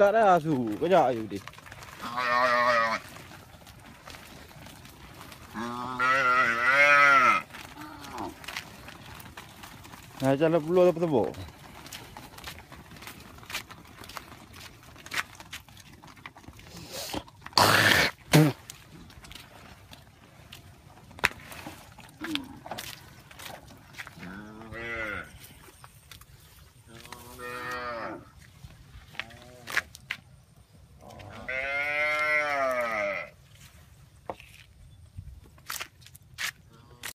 Tak ada asu, banyak ayu dia. Nah, jalan pulau apa tebok?